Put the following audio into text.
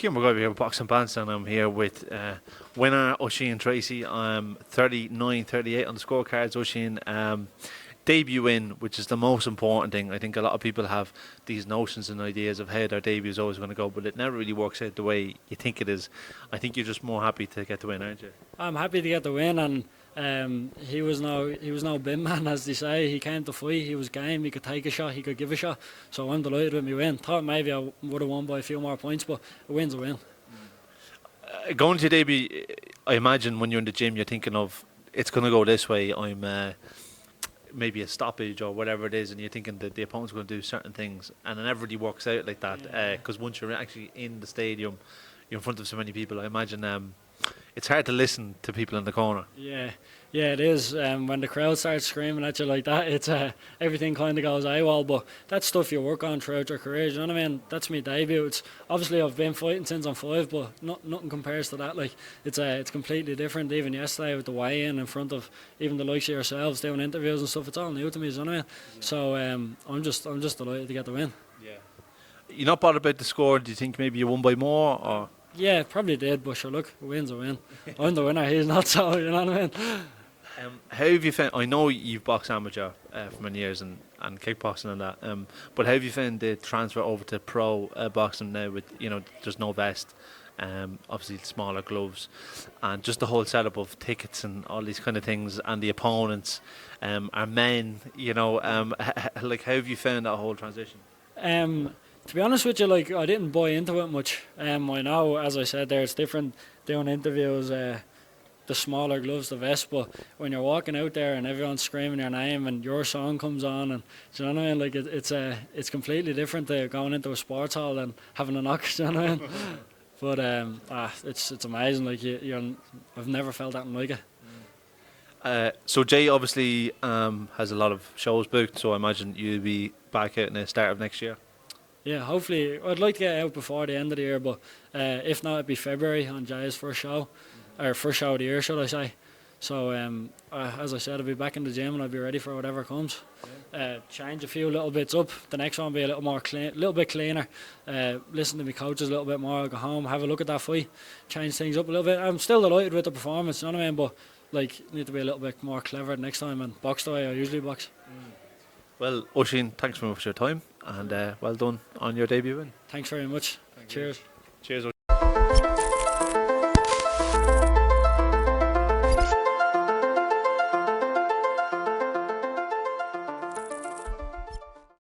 Kim McGuire here with Boxing Bants, and I'm here with winner Oisin and Treacy. 39-38 on the scorecards. Oisin, debut win, which is the most important thing. I think a lot of people have these notions and ideas of how their debut is always going to go, but it never really works out the way you think it is. I think you're just more happy to get the win, aren't you? I'm happy to get the win, and he was no bin man, as they say. He came to fight, he was game, he could take a shot, he could give a shot. So I'm delighted with my win. Thought maybe I would have won by a few more points, but a win's a win. Going to your debut, I imagine when you're in the gym, you're thinking of it's going to go this way. I'm maybe a stoppage or whatever it is, and you're thinking that the opponent's going to do certain things, and it never really works out like that. Because once you're actually in the stadium, you're in front of so many people. I imagine it's hard to listen to people in the corner. Yeah, it is. When the crowd starts screaming at you like that, it's everything kind of goes AWOL. But that's stuff you work on throughout your career. You know what I mean? That's my debut. It's obviously I've been fighting since I'm 5, but nothing compares to that. Like it's completely different. Even yesterday with the weigh-in in front of even the likes of yourselves doing interviews and stuff, it's all new to me. You know what I mean? Yeah. So I'm just delighted to get the win. Yeah. You're not bothered about the score? Do you think maybe you won by more or? Yeah, probably did, but sure, look, a win's a win. I'm the winner, he's not, so, you know what I mean? How have you found, I know you've boxed amateur for many years and kickboxing and that, but how have you found the transfer over to pro boxing now with, there's no vest, obviously smaller gloves, and just the whole setup of tickets and all these kind of things, and the opponents are men, like how have you found that whole transition? To be honest with you, like I didn't buy into it much. I know, as I said there, it's different doing interviews, the smaller gloves, the vest, but when you're walking out there and everyone's screaming your name and your song comes on, and do you know what I mean? Like it's completely different to going into a sports hall and having a knock. Do you know what I mean? But it's amazing. Like I've never felt that like it. So Jay obviously has a lot of shows booked, so I imagine you'll be back out in the start of next year. Yeah, hopefully. I'd like to get out before the end of the year, but if not, it'd be February on Jay's first show, or first show of the year, should I say. So, as I said, I'll be back in the gym and I'll be ready for whatever comes. Change a few little bits up. The next one will be a little more clean, a little bit cleaner. Listen to my coaches a little bit more. I'll go home, have a look at that fight, change things up a little bit. I'm still delighted with the performance, you know what I mean? But need to be a little bit more clever next time and box the way I usually box. Well, Oisin, thanks very much for your time, and well done on your debut win. Thanks very much. Cheers. Cheers.